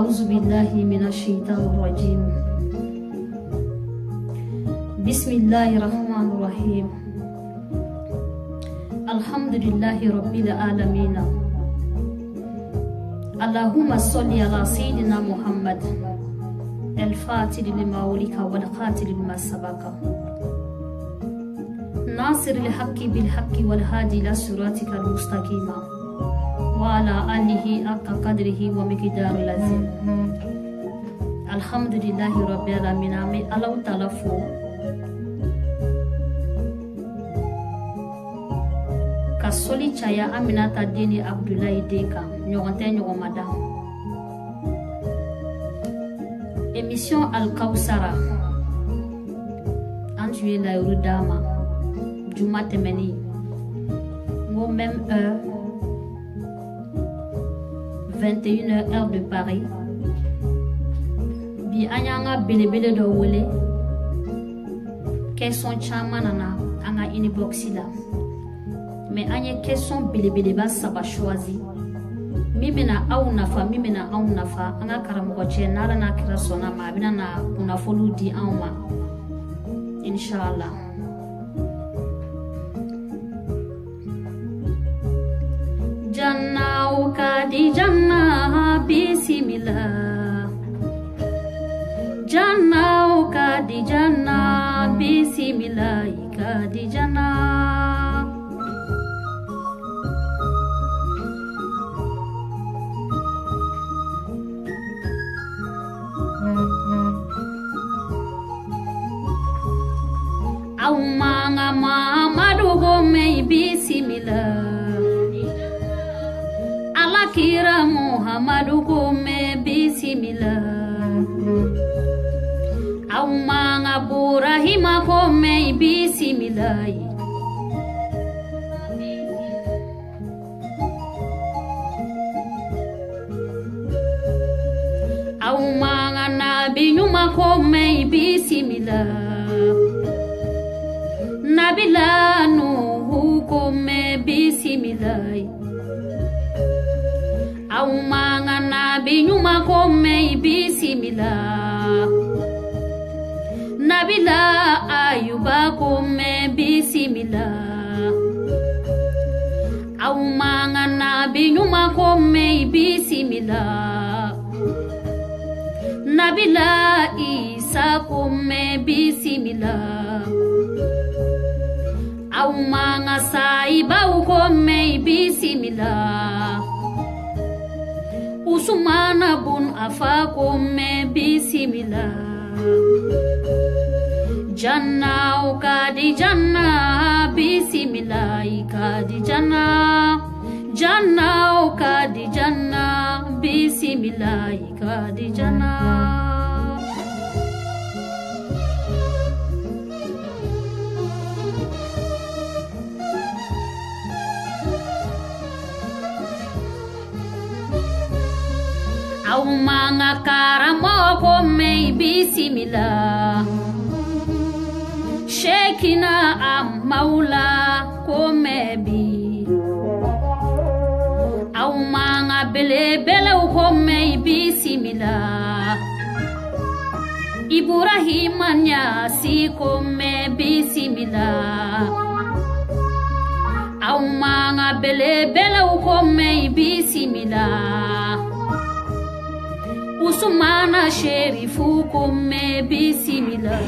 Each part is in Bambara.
أعوذ بالله من الشيطان الرجيم. بسم الله الرحمن الرحيم. الحمد لله رب العالمين. اللهم صل على سيدنا محمد الفاتح لما أغلق والقاتل لما سبق ناصر الحق بالحق والهادي إلى صراطك المستقيم وعلى آله حق قدره ومقدار العظيم. الحمد لله رب العالمين. الله تعالى فو kasoli chaya Aminata Dini Abdoulaye Deka ñogonte ñogomada émission Al Kawsara en juillet la Dama juma temeni ngo même heure 21h heure de Paris bi anyanga belebele do wole question chama nana anga inbox la mais anya question belebele ba saba choisi mimena au nafa mimena au nafa anga karamogo chenara na kira sona ma bina na kuna folu di anwa inshallah. Janna ukadi janna bismillah. Janna ukadi janna bismillah ikadi janna. Aumanga Muhammadu gome bismillah. Alakira Muhammadu gome bismillah. Aumanga Burahima gome bismillah. Aumanga Nabi Nyuma gome bismillah. Nabila Nuhu kome bismillah. Aumanga Nabi Nyuma kome bismillah. Nabila Ayuba kome bismillah. Aumanga Nabi Nyuma kome bismillah. Nabila Isa kome bismillah. Aumanga Saiba ukome bismillah. Usumana bun afa kome bismillah. Janna ukadi janna bismillah ikadi janna. Janna ukadi janna bismillah ikadi janna. Aumanga karamo kome bismillah. Shekina amaula kome bi. Aumanga bele bele kome bismillah. Ibrahima nyasi kome bismillah. Aumanga bele bele kome bismillah. Usumana Sherifu kome bismillah.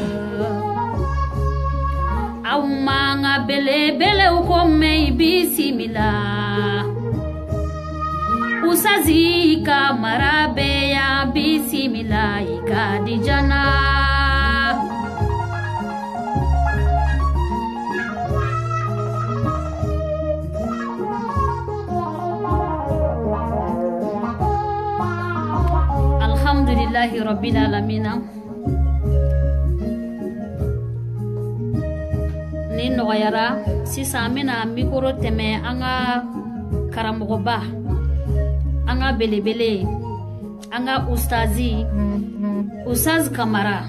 Aumanga bele bele kome bismillah. Usazika marabe ya bismillah ikadi jana. Alhamdulillahi rabbil alamin. Ni noyara sisa amina mikoro teme anga karamogoba anga belebele anga ustazi Ustaz Kamara.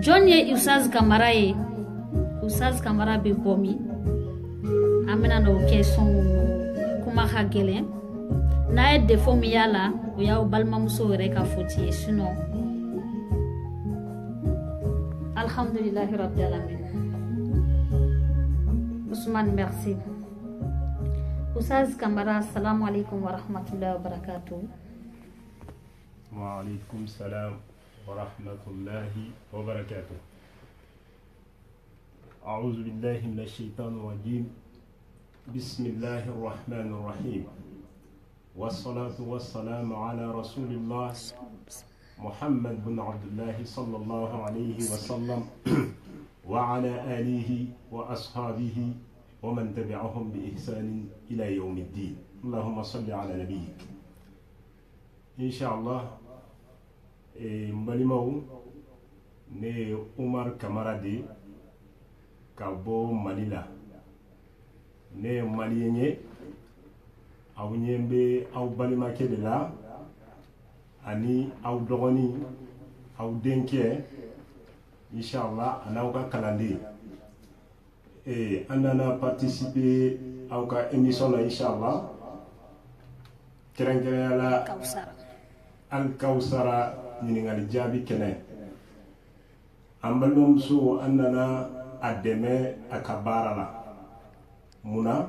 John ye Ustaz Kamara ye Ustaz Kamara be bomi amina no question kuma hagele n'a ye défaut min y'a la o y'aw balimamuso yɛrɛ ka faute ye sinon alhamdulilahi rabbil alamin. Ousmane, merci. Oustaz Kamara, assalamu alaikum wa rahmatullahi wa barakatuh. Wa alaikum salam wa rahmatullahi wa barakatuh. أعوذ بالله من الشيطان الرجيم. بسم الله الرحمن الرحيم. والصلاة والسلام على رسول الله محمد بن عبد الله صلى الله عليه وسلم وعلى آله وأصحابه ومن تبعهم بإحسان إلى يوم الدين. اللهم صل على نبيك. إن شاء الله مبالمو ne Umar Kamarade Kabo Malila ne Malienye aw nyembe aw balima kede la ani aw dogoni aw denke inshallah anaw ka kalande andana participer aw ka émission la inshallah kerengere la al Kawsara ni ngali jabi kene ambalum su andana ademe akabara la muna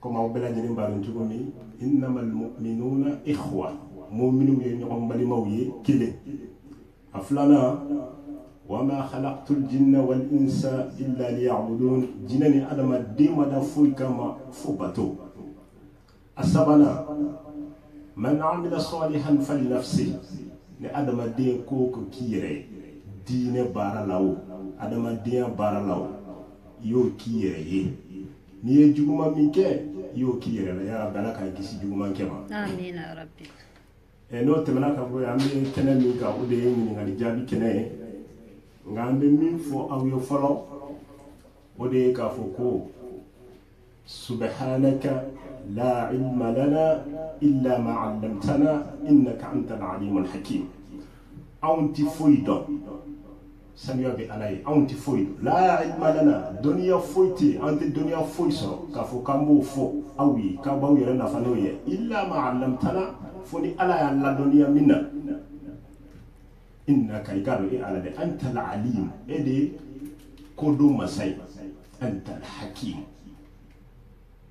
comme aw bela jeni mbaru njugumi innamal mu'minuna ikhwa mu'minu ye ñom bali mawye kile aflana wama khalaqtul jinna wal insa illa liya'budun jinani adama dima da fulkama fubato asabana man amila salihan falinafsi ni adama de ko ko kire dine baralaw adama de baralaw yo kire ye ni ye juguma min ke yo kire la ya bala ka gisi juguma ke ma amin ya rabbi. No temana ka bo ambe kene min ka ude ni ngali jabi kene ngambe min fo aw yo folo ode ka fo ko subhanaka la ilma lana illa ma 'allamtana innaka antal alimul hakim. Awnti foido samiya be alay awnti foido la ilma lana dunya foiti ante dunya foiso ka fo kambo fo awi ka baw yere na fanoye illa ma 'allamtana foni ala ya la dunya minna innaka igalo ala de antal alim ede kodo masai antal hakim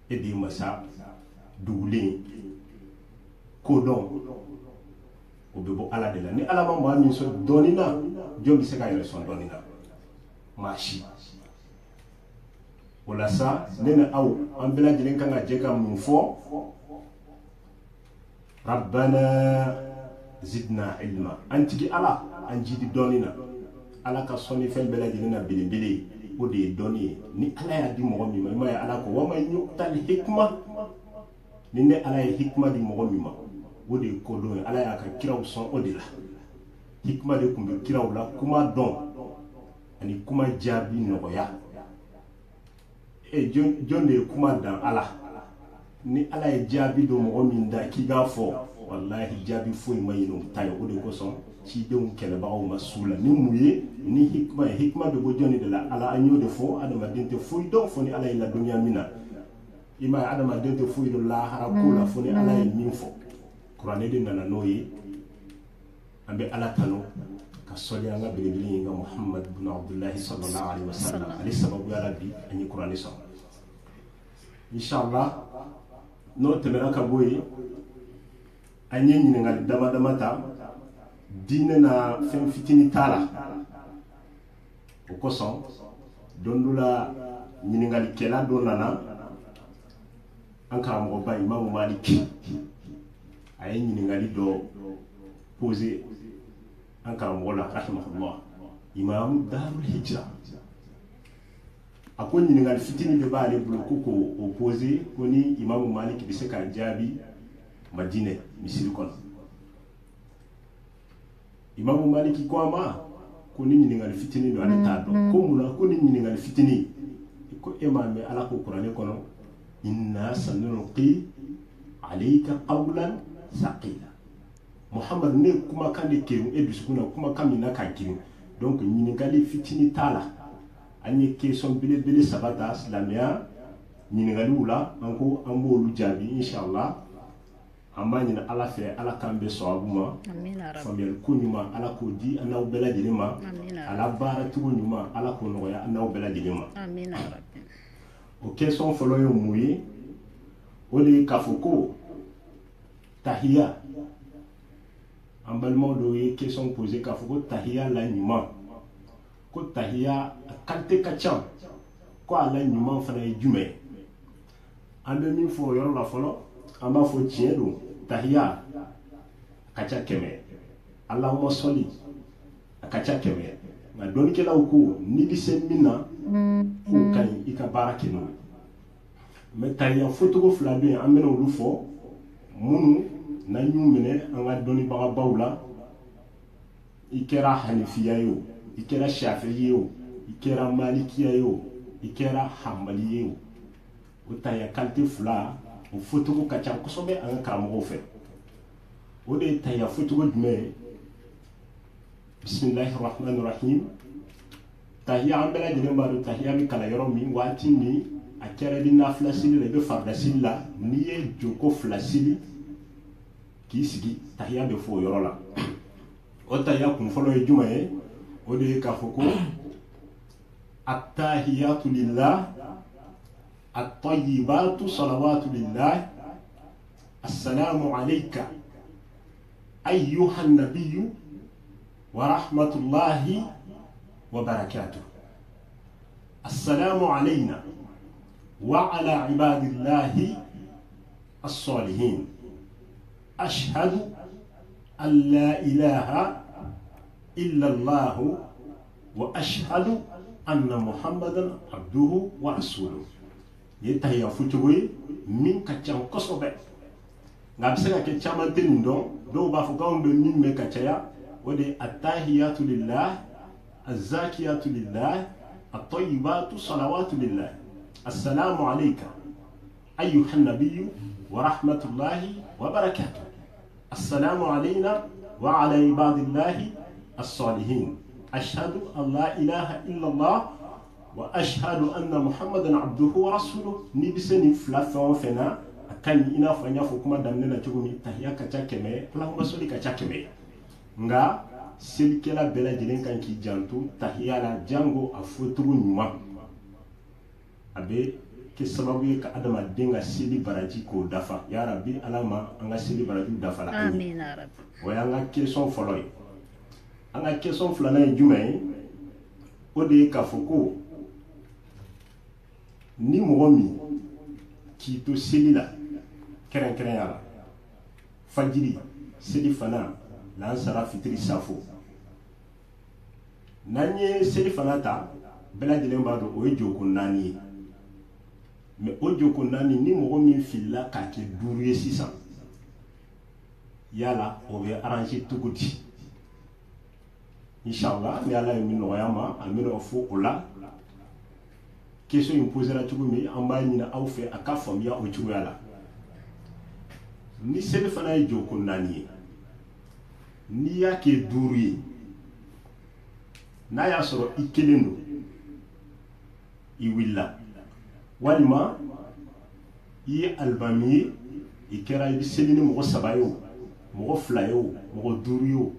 ede masa dugule kodon obebo ala de la ni ala mambo ami so donina jomi se kayre son donina mashi wala sa nena aw ambela jilen kanga jeka mun fo rabbana zidna ilma antigi ala anjidi donina ala ka soni fel bela jinena bilibili ode doni ni ala ya di mo mi ma ya ala ko wama yuqtal hikma ni ne ala ya hikma di mo mi ma ode ko do ala ya ka kiraw son ode la hikma de kumbe kiraw la kuma don ani kuma jabi no ya jonde kuma dan ala ni ala ya jabi do mo mi nda ki ga fo wallahi jabi fo mai no tayo ode ko son ci deun kele ba o masula ni muye ni hikma be bo joni de la ala anyo de fo adama dente fo do fo ni ala ila dunya mina ima adama dente fo do la hara ko la fo ni ala min fo qur'ane de nana noyi ambe ala tano ka soli anga be nga muhammad ibn abdullah sallallahu alaihi wasallam ali sababu ya rabbi ani qur'ane so inshallah no temera ka boyi anyi ni ngal dama ta dine na fen fitini tala o koson dondula ñiningali kela do nana anka mo ba imam maliki ay ñiningali do poser anka mo la rahimahullah imam darul hijra ako ñiningali fitini be baale bulu ko opposé ko ni imam maliki bi se ka jabi madine misiri kono Imam Maliki kwama ko ni ñiningali fitini do ala tado ko muna ko ni ñiningali fitini ko imam ala ko qur'ane kono inna sanulqi alayka qawlan saqila muhammad ne kuma kande ke e biskuna kuma kamina kan kirin donc ñiningali fitini tala anye ke son bele sabata islamia ɲininkaliw la an ko an b'olu jaabi inshallah an b'a ɲini ala fɛ ala k'an bɛ sababu ma faamuyali ko ɲuman ala k'o di an n'aw bɛɛ lajɛlen ma ala baara cogo ɲuman ala k'o nɔgɔya an n'aw bɛɛ lajɛlen ma o question fɔlɔ ye mun ye o de ye k'a fɔ ko tahiya an balimaw dɔw ye question posé k'a fɔ ko tahiya la ɲuman ko tahiya a qualité ka ca ko a la ɲuman fana ye jumɛn an bɛ min fɔ o yɔrɔ la fɔlɔ an b'a fɔ tiɲɛ don tahiya a ka ca 100 Allahumma salli a ka ca 100 nka dɔnnikɛlaw ko n'i bɛ se min na k'o ka ɲi i ka baara kɛ n'o ye mais tahiya fɔcogo fila bɛ yen an bɛna olu fɔ minnu n'an y'u minɛ an ka dɔnnibagabaw la i kɛra hanifiya ye o i kɛra shafi'i ye o i kɛra malikiya ye o i kɛra hanbali ye o o tahiya qualité fila o fɔcogo ka ca kosɛbɛ an ka karamɔgɔw fɛ o de ye tahiya fɔcogo jumɛn ye bismillahir rahmanir rahim tahiya an bɛɛ lajɛlen b'a dɔn tahiya bɛ kalan yɔrɔ min waati min a kɛra i bɛ nafila seli la i bɛ farida seli la n'i ye joko fila seli k'i sigi tahiya bɛ fɔ o yɔrɔ la o tahiya kun fɔlɔ ye jumɛn ye o de ye k'a fɔ ko attahiyatu lillah at-tayyibatu salawatu lillah assalamu alayka ayyuhan nabiyyu wa rahmatullahi wa barakatuh assalamu alayna wa ala ibadillahi as-salihin ashhadu an la ilaha illa Allah wa ashhadu anna muhammadan abduhu wa rasuluhu ye tahiya fɔcogo ye min ka ca kosɛbɛ nka a bɛ se ka kɛ caman tɛ nin dɔn dɔw b'a fɔ k'anw bɛ min mɛn ka caya o de ye attahiyatu lillah azzakiyatu lillah at-tayyibatu salawatu lillah assalamu alayka ayyuhan nabiyyu wa rahmatullahi wa barakatuh assalamu alayna wa ala ibadillahi as-salihin ashhadu an la ilaha illa Allah wa ashhadu anna muhammadan abduhu wa rasuluhu ni bɛ se nin fila fɛn o fɛn na a ka ɲi i n'a fɔ an y'a fɔ kuma daminɛ na cogo min tahiya ka ca 100 Allahumma salli ka ca 100 nka selikɛla bɛɛ lajɛlen kan k'i janto tahiya la jango a fɔcogo ɲuman a bɛ kɛ sababu ye ka adamaden ka seli baraji k'o dafa ya rabbi ala ma an ka seli barajiw dafa la amin ya rabbi o y'an ka question fɔlɔ ye an ka question filanan ye jumɛn ye o de ye k'a fɔ ko ni mɔgɔ min k'i to seli la kɛrɛnkɛrɛnya la fajiri seli fana lansara fitiri safo n'an ye seli fana ta bɛɛ lajɛlen b'a dɔn o ye joko 4 ye mais o joko 4 ni mɔgɔ min filila k'a kɛ 5 ye sisan yala o bɛ arranger cogo di inshallah ni ala ye min nɔgɔya ma an bɛna fɔ o la question in posera cogo min an b'a ɲini aw fɛ a ka faamuya o cogoya la ni seli fana ye joko 4 ye n'i y'a kɛ 5 ye n'a y'a sɔrɔ i kelen don i wulila walima i ye alimami ye i kɛra i bɛ seli ni mɔgɔ 3 ye o mɔgɔ 2 ye o mɔgɔ 5 ye o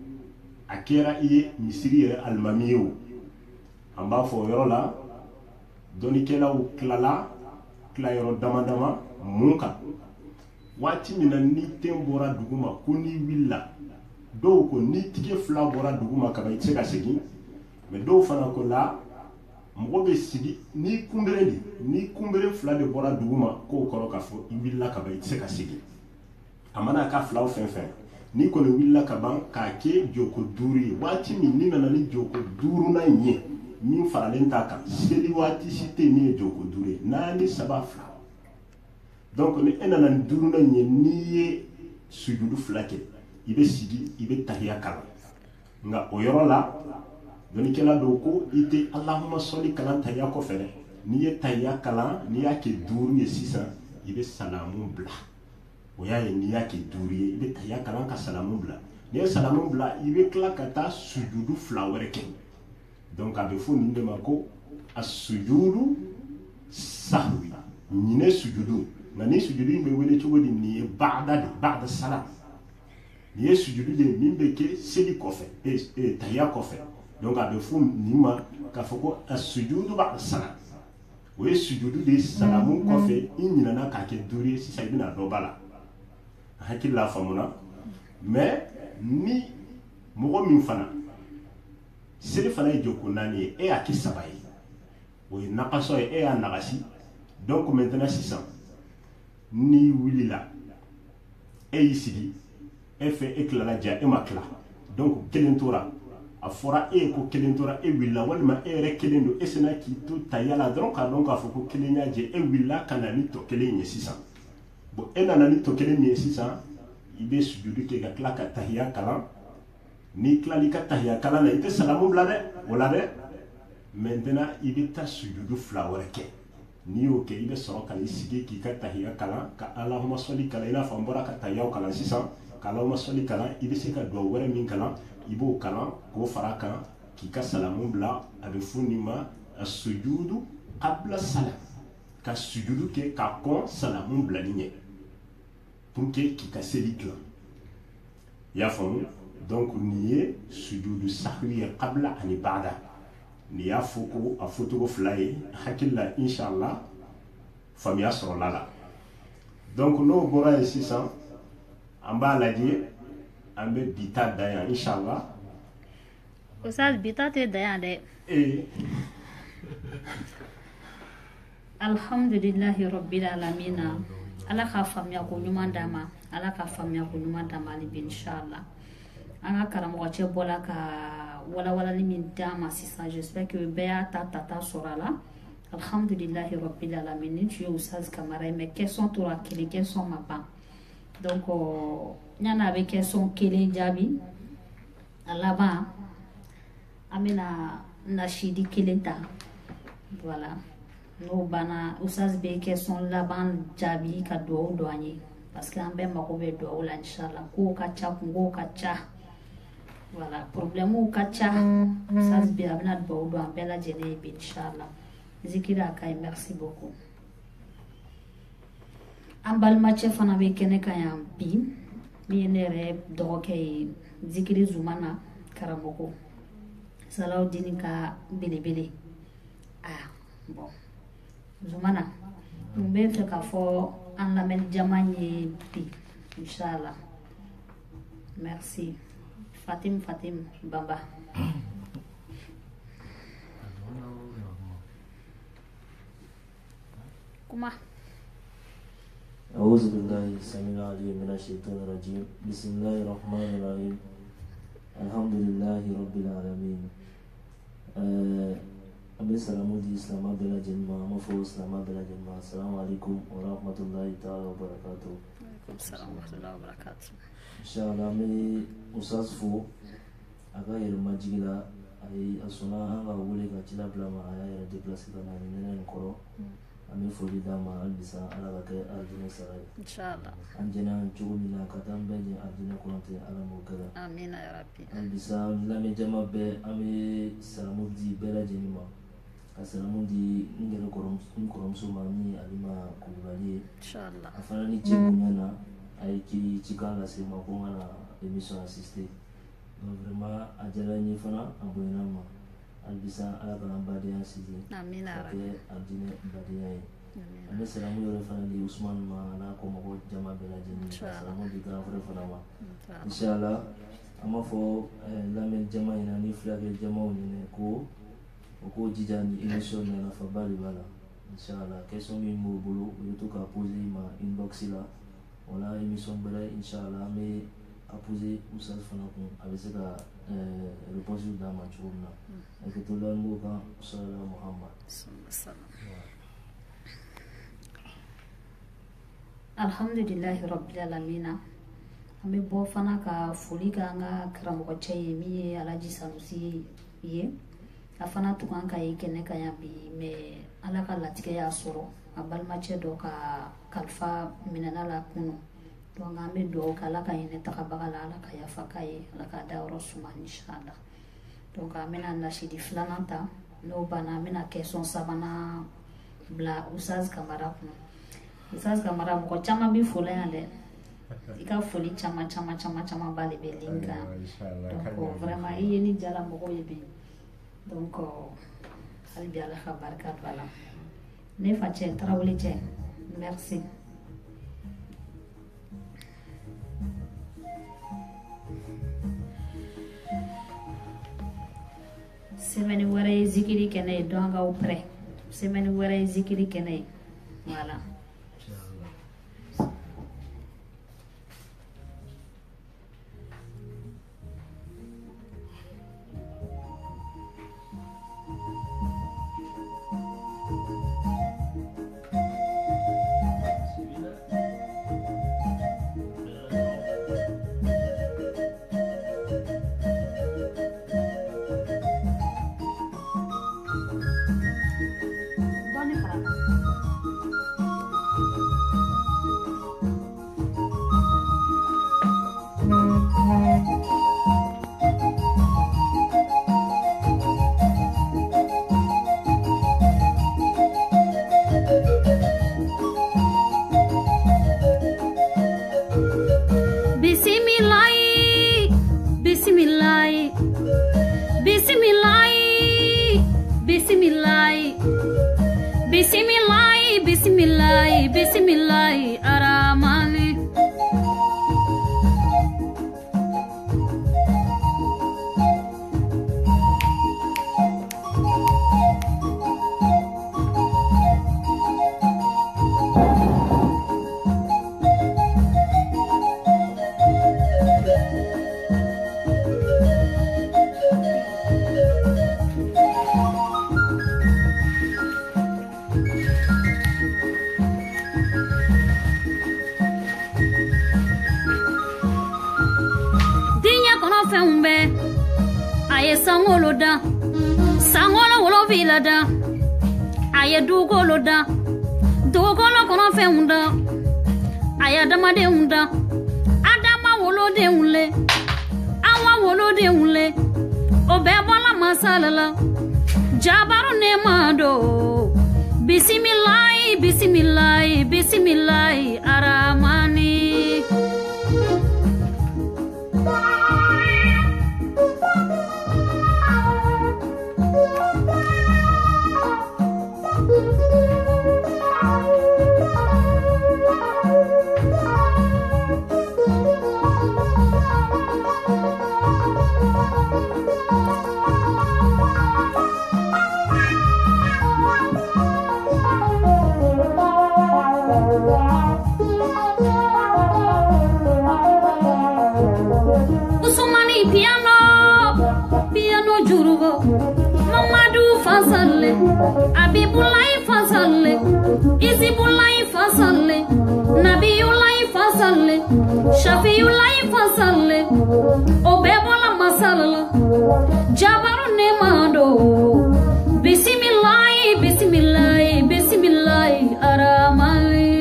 a kɛra i ye misiri yɛrɛ alimami ye o an b'a fɔ o yɔrɔ la dɔnnikɛlaw tilala tilayɔrɔ dama dama mun kan waati min na ni den bɔra dugu ma ko n'i wulila dɔw ko ni tige 2 bɔra dugu ma kaban i tɛ se ka segin mais dɔw fana ko la mɔgɔ bɛ sigi ni kunbere de ni kunbere 2 de bɔra dugu ma k'o kɔrɔ k'a fɔ i wulila kaban i tɛ se ka segin a mana k'a 2 fɛn fɛn ni kɔni wulila kaban k'a kɛ joko 5 ye waati min ni nana ni joko 5nan in ye min faralen t'a kan seli waati si tɛ min ye joko 5 ye 4 3 2 donc ni e nana ni 5nan in ye n'i ye sujudu 2 kɛ i bɛ sigi i bɛ tahiya kalan nka o yɔrɔ la dɔnnikɛla dɔw ko i tɛ Allahumma salli kalan tahiya kɔfɛ dɛ n'i ye tahiya kalan n'i y'a kɛ 5 ye sisan i bɛ salamu bila o y'a ye n'i y'a kɛ 5 ye i bɛ tahiya kalan ka salamu bila n'i ye salamu bila i bɛ tila ka taa sujudu 2 wɛrɛ kɛ donc a bɛ fɔ nin de ma ko a sujudu sahwi ñine sujudu ngani sujudu me wele ci wodi ni ba'da salam ni sujudu de mimbe ke seli kofe e tahiyya kofe donc abe fu nima ka foko as-sujudu ba'da salam o sujudu de salamu kofe inina na ka ke duri si sai bina do bala hakilla famuna mais ni mogo min fana seli fana ye joko nani e a ki saba ye o ye nakaso ye e a nagasi donc maintenant sisan ni wulila e y'i sigi e fɛ e tilala ja e ma tila donc kelen tora a fɔra e ko kelen tora e wulila walima e yɛrɛ kelen don e sena k'i to tayala dɔrɔn k'a dɔn k'a fɔ ko kelen y'a jɛ e wulila ka na ni tɔ kelen ye sisan bon e nana ni tɔ kelen ye sisan i bɛ sujudu kɛ ka tila ka tahiya kalan ni tilali ka tahiya kalan na i tɛ salamu bila dɛ o la dɛ maintenant i bɛ taa sujudu fila wɛrɛ kɛ n'i y'o kɛ i bɛ sɔrɔ ka i sigi k'i ka tahiya kalan ka alahuma sɔli kalan i n'a fɔ an bɔra ka tahiyaw kalan sisan ka alahuma sɔli kalan i bɛ se ka duwawu wɛrɛ min kalan i b'o kalan k'o fara kan k'i ka salamu bila a bɛ fɔ nin ma sujudu qabla salam ka sujudu kɛ ka kɔn salamu bilali ɲɛ pour que k'i ka seli dilan i y'a faamu donc nin ye sujudu sahwi ye qabla ani ba'da ni y'a fɔ ko a fɔcogo fila ye hakili la inshallah faamuya sɔrɔla la donc n'o bɔra yen sisan an b'a lajɛ an bɛ bi ta da yan inshallah Ustaz bi ta tɛ da yan dɛ alhamdulillahi rabbil alamina ala ka faamuya ko ɲuman d'a ma ala ka faamuya ko ɲuman d'a ma hali bi inshallah an ka karamɔgɔ cɛ bɔla ka walawalali min d'a ma sisan j'espère que bɛɛ y'a ta sɔrɔ a la alhamdulillahi rabbil alamin ni tun ye Ustaz Kamara ye mais question tora kelen question ma ban donc yanni a bɛ question kelen jaabi a laban an bɛna nasidi kelen ta voilà n'o banna Ustaz bɛ question laban jaabi ka duwawu don an ye parce que an bɛɛ mago bɛ duwawu la inshallah kow ka ca kungow ka ca voilà problème ka ca Ustaz bɛ a bɛna duwawu don an bɛɛ lajɛlen ye bi inshallah zikiri a ka ɲi merci beaucoup an balimacɛ fana bɛ kɛnɛ kan yan bi min ye ne yɛrɛ dɔgɔkɛ ye zikiri zumana karamɔgɔ Salawudini ka belebele bon zumana n bɛ fɛ k'a fɔ an lamɛnni jama ye bi inshallah merci Fatim Bamba kuma أعوذ بالله السميع العليم من الشيطان الرجيم بسم الله الرحمن الرحيم الحمد لله رب العالمين أبي سلام دي إسلام بلا جنما مفو إسلام بلا جنما السلام عليكم ورحمة الله تعالى وبركاته السلام ورحمة الله وبركاته إن شاء الله من أستاذ فو أغاير مجيلا أي أسونا أغا ولي كتلا بلا ما أغاير دي بلاسي كنا نينا نكرو Ami foli d'a ma halisa ala ka kɛ aljinɛ sara ye inshallah an jɛna cogo min na ka taa an bɛɛ jɛ aljinɛ kɔnɔ ten ala m'o kɛra amina ya rabbi halisa lamɛn jama bɛɛ an bɛ salamu di bɛɛ lajɛlen ma ka salamu di n yɛrɛ kɔrɔmuso ma min ye Alima Kulibali ye inshallah a fana ni cɛ bonya na a ye cikan lase ma ko n ka na émission assister donc vraiment a diyara n ye fana a bonyana n ma Albisa ala ka badenya sigi amina rabbi aljinɛ badenya ye ani salamu yɛrɛ fana di Usman ma n'a ko mɔgɔ jama bɛɛ lajɛlen salamu di grand frère fana ma inshallah an b'a fɔ lamɛn jama in na ni fulakɛ jamaw ɲinɛ ko o k'o jija ni émission na nafaba de b'a la inshallah question min b'o bolo u bɛ to k'a poser i ma inbox la o la émission bɛrɛ inshallah an bɛ a poser Ustaz fana kun a bɛ se ka réponse d'a ma cogo min na hakɛto la n b'o kan sallallahu Muhammad alhamdulillahi rabbil alamin an bɛ bɔ fana ka foli kɛ an ka karamɔgɔ cɛ ye min ye Alaji Sanusi ye a fana tun kan ka ye kɛnɛ kan yan bi mais ala ka latigɛ y'a sɔrɔ a balimacɛ dɔ ka kalifa minɛna la kunu donc an bɛ dugawu kɛ ala ka hinɛ tagabaga la ala ka yafa k'a ye ala ka dayɔrɔ suma inshallah donc an bɛna nasidi filanan ta n'o banna an bɛna question sabanan bila Ustaz Kamara kun Usas kamara mo chama bi fula yale ika foli chama bale belinga donc vraiment yeni jala mo ko yebi donc ali bi ala khabarkat wala ne fa che trawli che merci semaine wara zikiri kene donga au prêt semaine wara zikiri kene voilà Bismillah aramani sangolo wolo vila da aye dugolo kono feunda aya dama de unda adama wolo de unle awa wolo de unle obebola masalala jabaru ne mado bismillah aramani piano jurugo Mamadou Fasalle Abibulai Fasalle Isibulai Fasalle Nabiyulai Fasalle Shafiulai Fasalle Obebola Masala Jabaru Nemado Bismillah aramai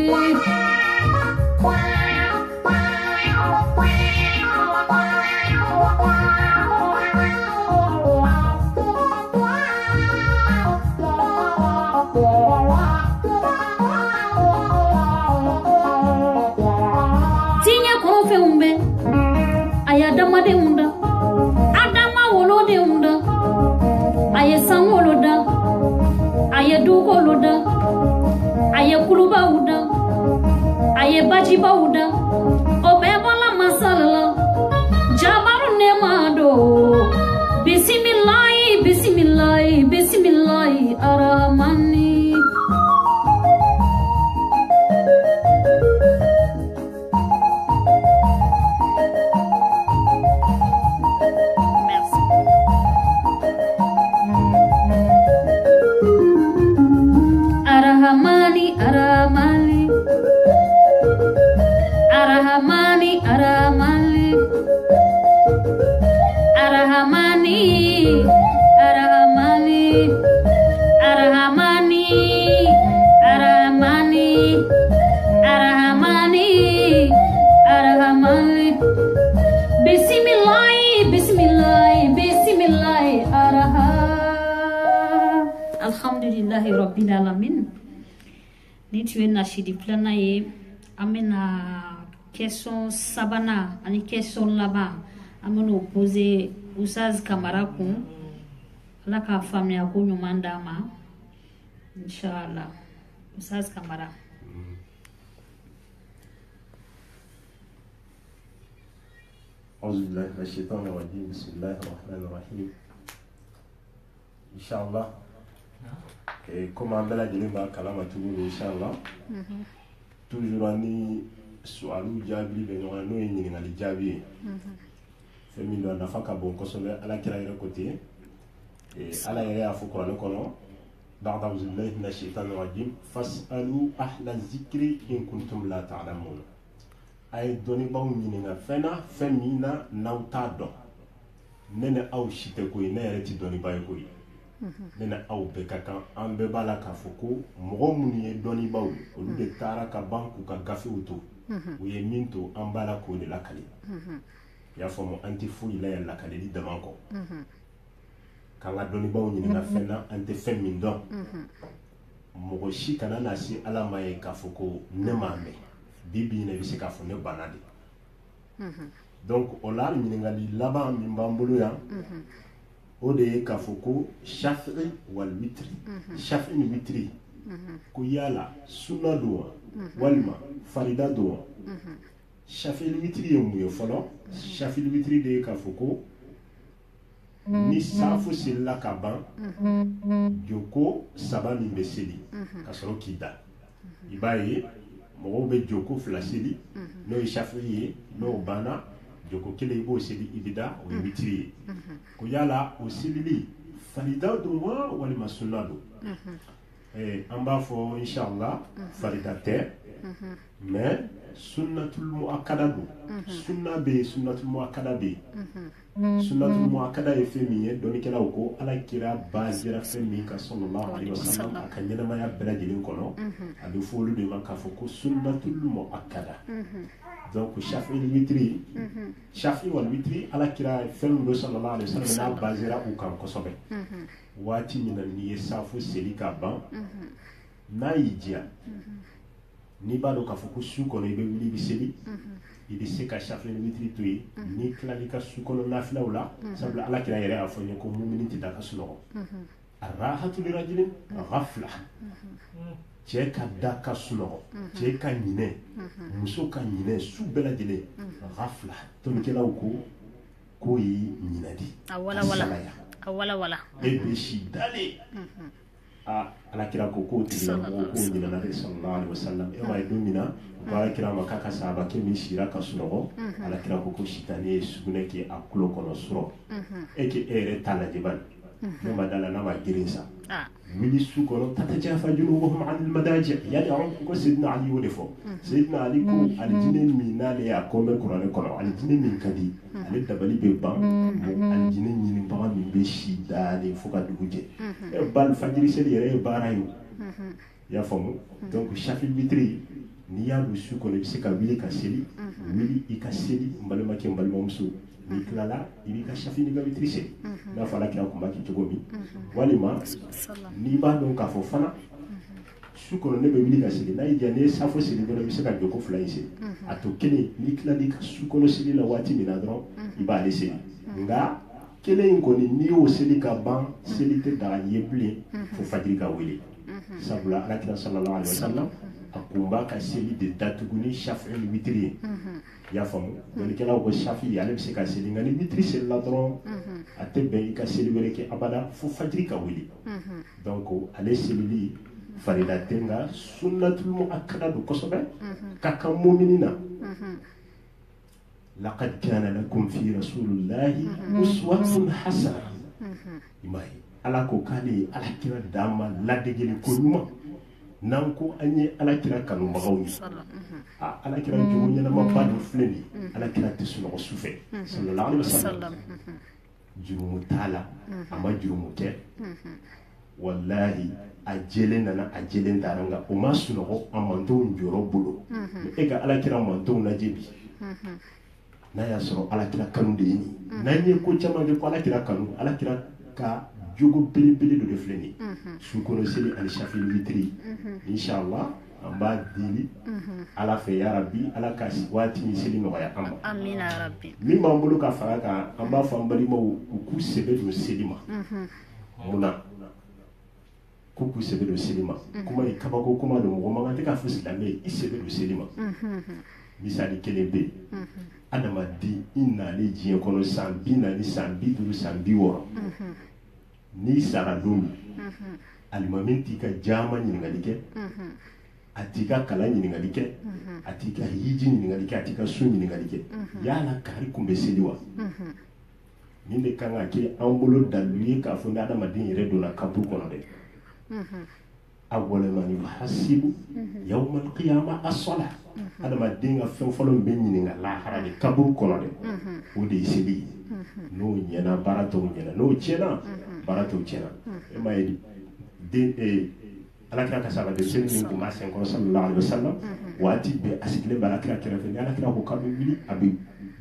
Adama de unda Adama wolo de unda aye sangolo da aye dugolo da aye kuluba uda aye bajiba uda obebola masala jabaru nemado bismillah aramani ni tu ye nasidi filanan ye an bɛna question sabanan ani question laban an bɛn'o poser Oustaz Kamara kun ala k'a faamuya ko ɲuman d'a ma inshallah. Oustaz Kamara. أعوذ بالله من الشيطان الرجيم بسم الله الرحمن الرحيم إن شاء الله كما عمل جلما كلام تقول إن شاء الله toujours ani sualu jaabi be ɲɔgɔn n'o ye ɲininkali jaabi ye fɛn min don a nafa ka bon kosɛbɛ ala kira yɛrɛ ko ten ala yɛrɛ y'a fɔ kuranɛ kɔnɔ بعد أعوذ بالله من الشيطان الرجيم فاسألوا أهل الذكر إن كنتم لا تعلمون ay doni baw ɲininka fɛn min na n'aw t'a dɔn ne ni aw si tɛ koyi ne yɛrɛ ti dɔnniba ye koyi ne ni aw bɛɛ ka kan an bɛɛ b'a la k'a fɔ ko mɔgɔ minnu ye dɔnnibaw ye olu de taara ka ban k'u ka gafew to u ye min to an b'a la k'o de lakale i y'a faamu an tɛ foyi la yan lakaleli dama kɔ k'an ka dɔnnibaw ɲininka fɛn na an tɛ fɛn min dɔn mɔgɔ si kana na se ala ma ye k'a fɔ ko ne m'a mɛn bibi ne bɛ se k'a fɔ ne banna de donc o la ɲininkali laban min b'an bolo yan o de ye k'a fɔ ko shafi'i wal witri shafi'i ni witri ko yala sunna don wa walima farida don wa shafi'i ni witri ye mun ye fɔlɔ shafi'i ni witri de ye k'a fɔ ko ni safu selila ka ban joko saba min bɛ seli ka sɔrɔ k'i da i b'a ye mɔgɔw bɛ joko fila seli n'o ye shafi'i ye n'o banna joko kelen i b'o seli i bɛ da o ye witiri ye ko yala o selili farida don wa walima sunna don an b'a fɔ inshallah farida tɛ mais sunnatul muakkada don sunna bɛ yen sunnatul muakkada bɛ yen sunnatul muakkada ye fɛn min ye dɔnnikɛlaw ko ala kira basera fɛn min kan sallallahu alaihi wasallam a ka ɲɛnamaya bɛɛ lajɛlen kɔnɔ a bɛ fɔ olu de ma k'a fɔ ko sunnatul muakkada donc shafi ni witri shafi wal witri ala kira fɛn min don sallallahu alaihi wasallam n'a basera u kan kosɛbɛ waati min na n'i ye safo seli ka ban n'a y'i diya n'i b'a dɔn k'a fɔ ko su kɔnɔ i bɛ wuli i bɛ seli i bɛ se ka shafi ni witri to yen n'i tilali ka su kɔnɔ nafilaw la sabula ala kira yɛrɛ y'a fɔ n ye ko mumini tɛ da ka sunɔgɔ arahatu lirajulin ghafla cɛ ka da ka sunɔgɔ cɛ ka ɲinɛ muso ka ɲinɛ su bɛɛ lajɛlen ghafla dɔnnikɛlaw ko k'o ye ɲinɛdi a salaya e bɛ si dalen ala kira ko k'o tigila mɔgɔw k'o ɲinɛna de sallallahu alaihi wasallam e ma ye don min na ko ala kira ma k'a ka sahaba kɛ min sira ka sunɔgɔ ala kira ko sitani ye sugunɛ kɛ a tulo kɔnɔ sɔrɔ e k'e yɛrɛ t'a lajɛ bani ne ma da la n'a ma girin sa wuli su kɔnɔ tatajafa junubuhum anil madaji yad'un ko Sayyidina Ali y'o de fɔ Sayyidina Ali ko alijinɛ min n'ale y'a kɔmɛ kuranɛ kɔnɔ alijinɛ min ka di ale dabali bɛ ban alijinɛ ɲinibaga min bɛ si dalen fo ka dugu jɛ bal fajiri seli yɛrɛ ye baara ye i y'a faamu donc shafi witri n'i y'a don su kɔnɔ i bɛ se ka wuli ka seli wuli i ka seli n balimakɛ n balimamuso n'i tilala i b'i ka shafi ni ka witri seli n'a fɔ ala kira kun b'a kɛ cogo min walima n'i b'a dɔn k'a fɔ fana su kɔnɔ ne bɛ wuli ka seli n'a y'i diya n'i ye safo seli dɔrɔn i bɛ se ka joko fila in seli a to kelen n'i tilali ka su kɔnɔ seli la waati min na dɔrɔn i b'ale seli nka kelen in kɔni n'i y'o seli ka ban seli tɛ daga ye bilen fo fajiri ka wele sabula ala kira sallallahu alaihi wasallam a kun b'a ka seli de datugu ni shafi ni witiri ye i y'a faamu dɔnnikɛlaw ko shafi ale bɛ se ka seli nka ni witiri selila dɔrɔn a tɛ bɛn i ka seli wɛrɛ kɛ abada fo fajiri ka wele donc ale selili farida tɛ nka sunnatul muakkada don kosɛbɛ ka kan mumini na laqad kana lakum fi rasulillahi uswatun hasana i m'a ye ala ko k'ale ye alakira d'an ma ladegeli ko ɲuman n'an ko an ye alakira kanubagaw ye alakira jogo ɲɛnamaba dɔ filɛ nin ye alakira tɛ sunɔgɔ su fɛ sallallahu alaihi wasallam jurumu t'a la a ma jurumu kɛ wallahi a jɛlen nana a jɛlen taara nka o ma sunɔgɔ a mantonw jɔyɔrɔ bolo e ka alakira mantonw lajɛ bi n'a y'a sɔrɔ alakira kanu de ye nin n'an ye ko caman kɛ ko alakira kanu alakira ka jogo belebele dɔ de filɛ nin ye su kɔnɔ seli ani shafi witiri inshallah an b'a deli ala fɛ ya rabbi ala ka waati ni seli nɔgɔya an ma amina ya rabbi min b'an bolo ka fara kan an b'a fɔ an balimaw u k'u sɛbɛ don seli ma munna k'u k'u sɛbɛ don seli ma kuma ye kabako kuma don mɔgɔ man kan tɛ k'a fɔ silamɛ ye i sɛbɛ don seli ma misali kelen bɛ yen adamaden i nalen diɲɛ kɔnɔ san 40 san 50 san 60 n'i sara don min alimami t'i ka jama ɲininkali kɛ a t'i ka kalan ɲininkali kɛ a t'i ka hiji ɲininkali kɛ a t'i ka so ɲininkali kɛ yala kari kun bɛ seli wa nin de kan ka kɛ an bolo dalu ye k'a fɔ ni adamaden yɛrɛ donna kaburu kɔnɔ dɛ awwala ma yuhasibu yawma alqiyama as-salah adamaden ka fɛn fɔlɔ min bɛ ɲininka lahara de kaburu kɔnɔ dɛ o de ye seli ye n'o ɲɛna baara tɔw ɲɛna n'o tiɲɛna baara tɔw tiɲɛna e m'a ye alakira ka saba de seli min kun b'a senkɔrɔ sallallahu alaihi wasallam waati bɛɛ a sigilen bɛ alakira kɛrɛfɛ ni alakira ko k'a bɛ wuli a bɛ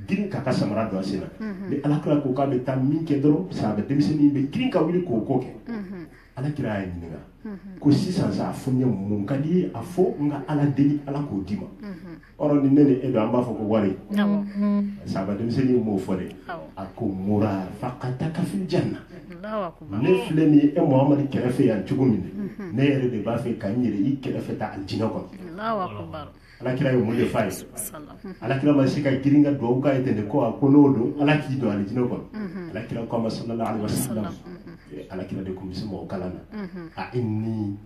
girin k'a ka samara don a sen na ni alakira ko k'a bɛ taa min kɛ dɔrɔn saba denmisɛnnin bɛ girin ka wuli k'o ko kɛ alakira y'a ɲininka ko sisan sa a fɔ n ye mun ka di ye a fɔ n ka ala deli ala k'o di ma ɔrɔ ni ne ni e don an b'a fɔ ko wari saba denmisɛnnin m'o fɔ dɛ a ko mura faqataka fil janna ne filɛ nin ye e Muhamadu kɛrɛfɛ yan cogo min ne yɛrɛ de b'a fɛ ka n yɛrɛ i kɛrɛfɛ ta alijinɛ kɔnɔ alakira ye mun de f'a ye alakira ma se ka girin ka duwawu k'a ye ten de ko a ko n'o don ala k'i don alijinɛ kɔnɔ alakira ko a ma sallallahu alaihi wasallam alakira de kun bɛ se mɔgɔ kalan na a inni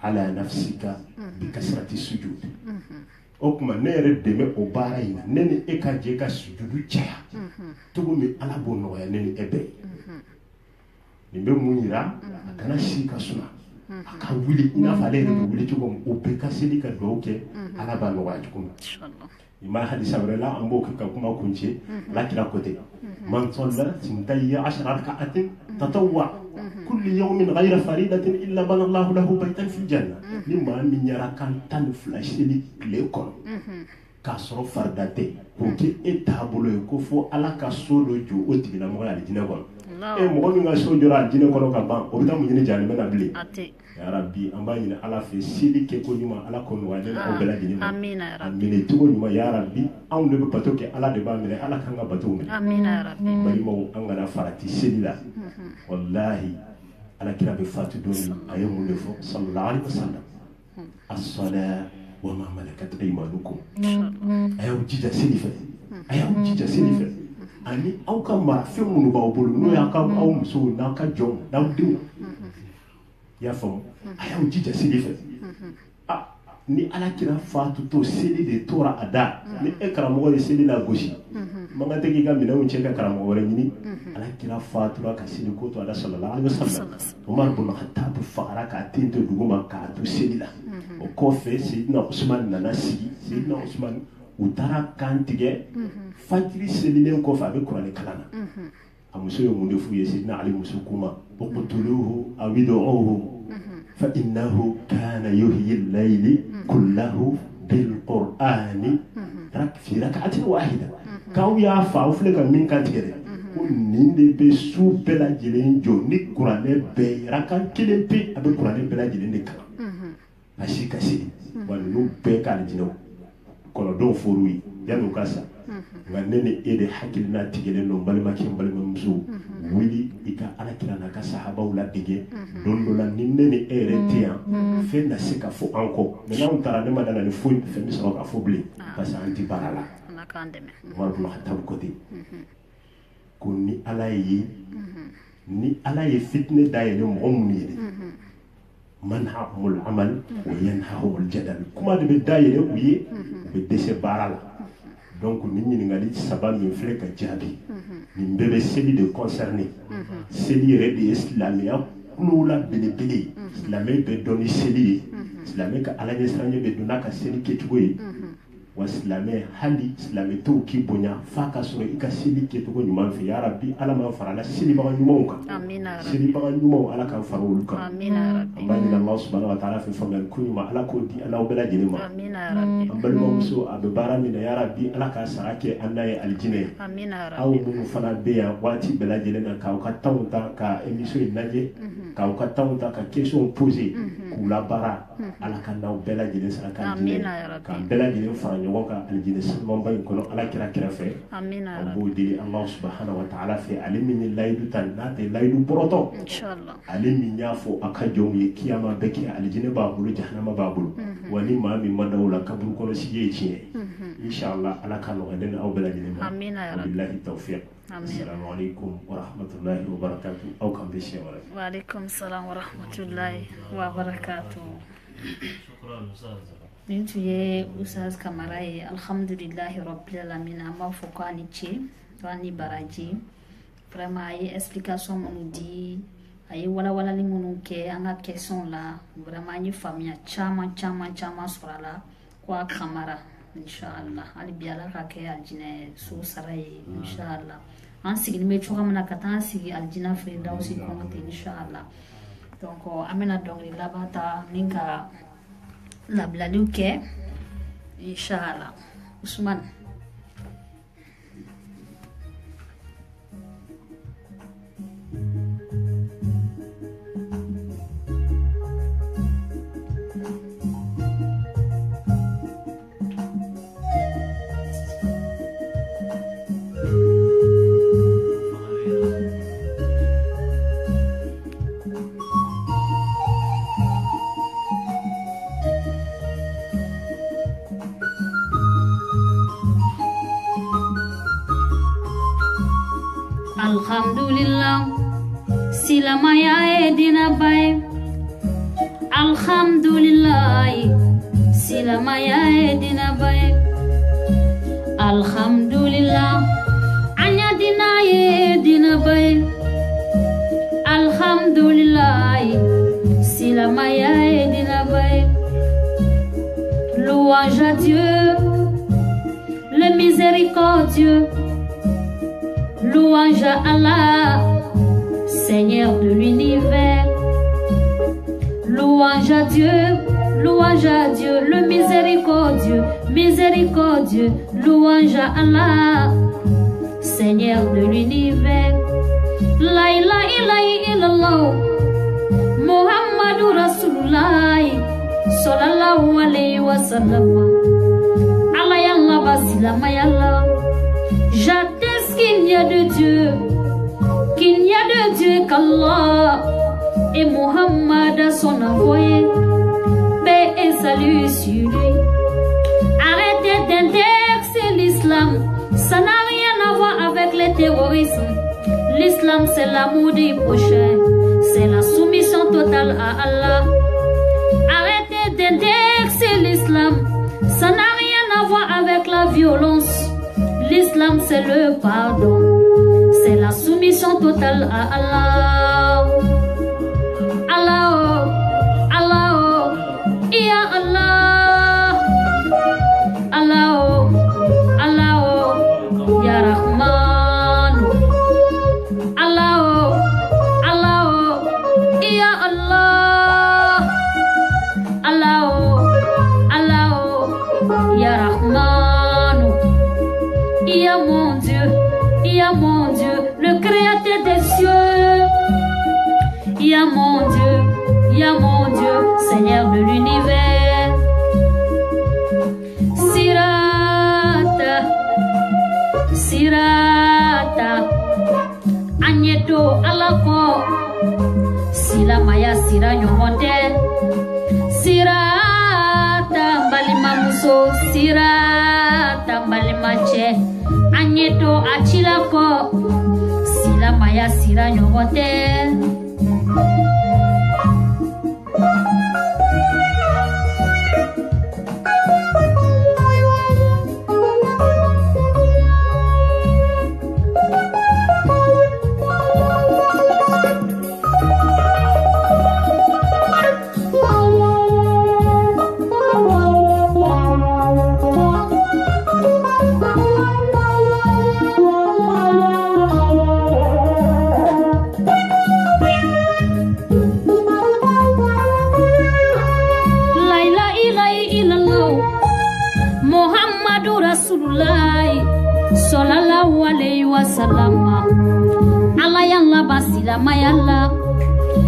ala nafsika bi kasrati sujud o kuma ne yɛrɛ dɛmɛ o baara in na ne ni e ka jɛ ka sujudu caya cogo min ala b'o nɔgɔya ne ni e bɛɛ ye nin bɛ mun yira a kana si ka suma a ka wuli i n'a fɔ ale yɛrɛ bɛ wuli cogo min o bɛɛ ka seli ka duwawu kɛ ala b'a nɔgɔya cogo min i ma hadisa wɛrɛ la an b'o kɛ ka kuma kuncɛ alakira ko ten man salla sintayya 10 raka'atin tatawwa kulli yawmin ghayra faridatin illa bana Allahu lahu baytan fil janna ni maa min yɛra kan 12 seli tile kɔnɔ k'a sɔrɔ farida tɛ k'o kɛ e taabolo ye ko fɔ ala ka so dɔ jɔ o tigilamɔgɔ ye alijinɛ kɔnɔ mɔgɔ min ka so jɔra alijinɛ kɔnɔ ka ban o bɛ taa mun ɲini jahanɛmɛ na bilen ya rabbi an b'a ɲini ala fɛ seli kɛ ko ɲuman ala k'o nɔgɔya ne ni aw bɛɛ lajɛlen ma a minɛ cogo ɲuman ya rabbi anw de bɛ bato kɛ ala de b'a minɛ ala k'an ka batow minɛ balimaw an kana farati seli la wallahi alakira bɛ fatu don min a ye mun de fɔ sallallahu alaihi wasallam as-salat wa ma malakat aymanukum a y'aw jija seli fɛ a y'aw jija seli fɛ ani aw ka marafɛn minnu b'aw bolo n'o y'aw ka aw musow n'aw ka jɔnw n'aw denw i y'a faamu a y'aw jija seli fɛ ni alakira fatutɔ seli de tora a da ni e karamɔgɔ ye seli la gosi man kan tɛ k'i ka minɛnw cɛ ka karamɔgɔ wɛrɛ ɲini alakira fatura ka seli ko to a da sallallahu alaihi wasallam Umar bin Khattab fagara k'a ten to dugu ma k'a to seli la o kɔfɛ Seydina Usman nana sigi Seydina Usman u taara kan tigɛ fajiri selilen kɔfɛ a bɛ kuranɛ kalan na a muso ye mun de f'u ye Seydina Ali muso kuma uqtuluhu aw id'uhu fa innahu kana yuhyi al-layli kullahu bil qur'ani fi rak'atin wahida k'aw y'a fa aw filɛ ka min kan tigɛ dɛ ko nin de bɛ su bɛɛ lajɛlen jɔ ni kuranɛ bɛɛ ye rakan kelen pe a bɛ kuranɛ bɛɛ lajɛlen de kalan a si ka seli wa ninnu bɛɛ ka alijinɛw kɔnɔdenw fɔr'u ye yan'u ka sa nka ne ni e de hakilina tigɛlen don balimakɛ n balimamuso wuli i ka alakira n'a ka sahabaw ladege don dɔ la ni ne ni e yɛrɛ tɛ yan fɛn na se ka fɔ an kɔ mɛ n'anw taara ne ma dala ni foyi fɛn bɛ sɔrɔ ka fɔ bilen parce que an ti baara la Umar bin Khattab ko ten ko ni ala ye fitinɛ dayɛlɛ mɔgɔ minnu ye dɛ manhahumul amal wa yanhahumul jadal kuma de bɛ dayɛlɛ u ye u bɛ dɛsɛ baara la donc ni ɲininkali saba min filɛ ka jaabi nin bɛɛ bɛ seli de concerné seli yɛrɛ de ye silamɛya kulo la belebele silamɛ bɛ dɔn ni seli ye silamɛ ka ala ɲɛsiranɲɛ bɛ don n'a ka seli kɛcogo ye wa silamɛ hali silamɛ tɔw k'i bonya f'a ka sɔrɔ i ka seli kɛcogo ɲuman fɛ ya rabbi ala m'an fara la selibaga ɲumanw kan selibaga ɲumanw ala k'an fara olu kan an b'a ɲini Allah subhanahu wa ta'ala fɛ faamuyali ko ɲuman ala k'o di an n'aw bɛɛ lajɛlen ma an balimamuso a bɛ baara min na ya rabbi ala k'a sara kɛ an n'a ye alijinɛ ye aw minnu fana bɛ yan waati bɛɛ lajɛlen na k'aw ka temps ta ka émission in lajɛ k'aw ka temps ta ka question poser k'u kula bara ala kan naw bela jine sara kan jine kan bela jine fara ɲɔgɔn kan aljine salman ba in kono ala kira kɛrɛfɛ an b'o deli Allah subhanahu wa ta'ala fɛ ale min ye layidu ta n'a tɛ layidu bɔrɔtɔ inshallah ale min y'a fɔ a ka jɔnw ye kiyama bɛ kɛ aljine b'a bolo jahanama b'a bolo wa ni maa min ma daw la kaburu kɔnɔ sigi ye tiɲɛ inshallah ala ka nɔgɔya ne aw bɛɛ lajɛlen ma billahi tawfiq. Assalamu alaikum wa rahmatullahi wa barakatuh. Aw kan bɛ siɲɛ wɛrɛ. Wa alaikum salam wa rahmatullahi wa barakatuh. Nin tun ye Ustaz Kamara ye alhamdulillahi rabbil alamin an b'a fɔ k'a ni ce k'a ni baraji vraiment a ye explication minnu di a ye walawalali minnu kɛ an ka question la vraiment an ye faamuya caman sɔrɔ a la ko a Kamara inshallah hali bi ala ka kɛ aljinɛ so sara ye inshallah an sigilen bɛ cogoya min na ka taa an sigi aljinɛ firdausi kɔnɔ ten inshallah donc an bɛna dɔnkili laban ta ni ka labilaliw kɛ inshallah Usman. Alhamdulillah silamaya edina bay alhamdulillah silamaya edina bay alhamdulillah anya dina edina bay alhamdulillah silamaya edina bay. Louange à Dieu le miséricordieux. Louange à Allah, Seigneur de l'univers. Louange à Dieu, le miséricordieux, louange à Allah, Seigneur de l'univers. La ilaha illallah, Muhammadur Rasulullah, sallallahu alayhi wa sallam. Allah yallah basilama yallah. J'atteste qu'il n'y a de Dieu, qu'Allah et Muhammad a son envoyé, paix et salut sur lui. Arrêtez d'indexer l'islam, ça n'a rien à voir avec le terrorisme. L'islam c'est l'amour du prochain, c'est la soumission totale à Allah. Arrêtez d'indexer l'islam, ça n'a rien à voir avec la violence. L'islam c'est le pardon, c'est la soumission totale à Allah. Allah, Allah, Ya Allah, Allah, Allah, Ya Rahman, Allah, Allah, Ya Allah, Allah, Allah, Ya Rahman. Il y a mon Dieu, le créateur des cieux. Il y a mon Dieu, Seigneur de l'univers. Sirata, Agneto alako, Sila maya sira nyomonde. Sirata balima muso, Sirata balima che. Agneto achilako, Sila maya sira nyomonde. Sallallahu alayhi wa sallam. Allah yallah basila mayalla.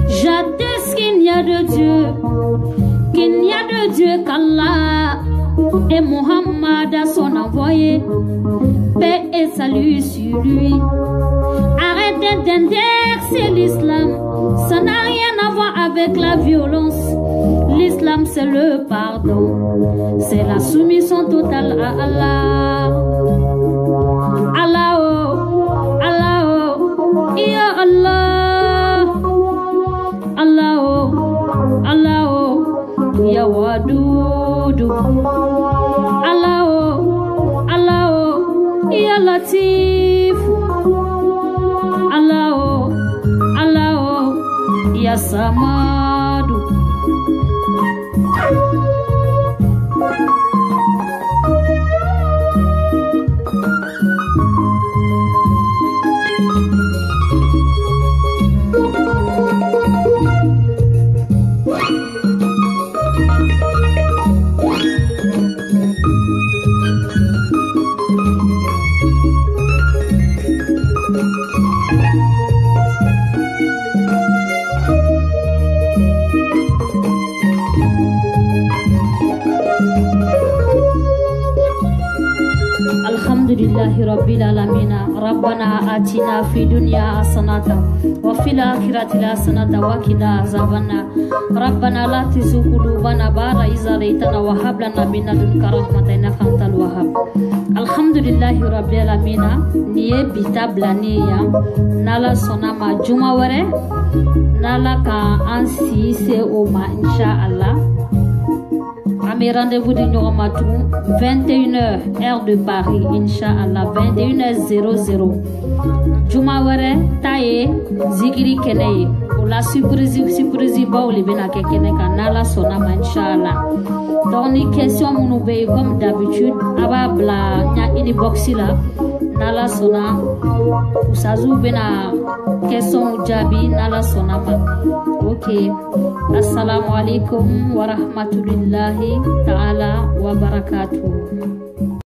J'atteste qu'il n'y a de Dieu, qu'il n'y a de Dieu qu'Allah et Muhammad a son envoyé, paix et salut sur lui. Arrêtez d'indexer l'islam, ça n'a rien à voir avec la violence. L'islam c'est le pardon, c'est la soumission totale à Allah. Allah oh, Allah oh, ya Allah. Allah oh, Allah oh, ya Wadudu. Allah oh, Allah oh, ya Latif. Allah oh, Allah oh, ya Samadu. Alhamdulillahi Rabbil Alamin. Rabbana atina fi dunya hasanata wa fil akhirati hasanata wa qina azabannar. Rabbana la tuzigh qulubana ba'da idh hadaytana wa hab lana min ladunka rahmatan innaka antal wahhab. Alhamdulillahi Rabbil Alamin. Niye bitabla niya nala sonama juma ware nala ka ansi se o ma inshallah. Mes rendez-vous de Nyoromatu 21h heure de Paris inshallah 21h00 Jumaware taye zikiri kene pour la surprise bauli bena kene kanala sonama inshallah. Donc ni question munu be comme d'habitude aba bla nya inbox la nala sona usazu bena question jabi nala sonama. Ok, assalamu alaikum wa rahmatullahi ta'ala wa barakatuh.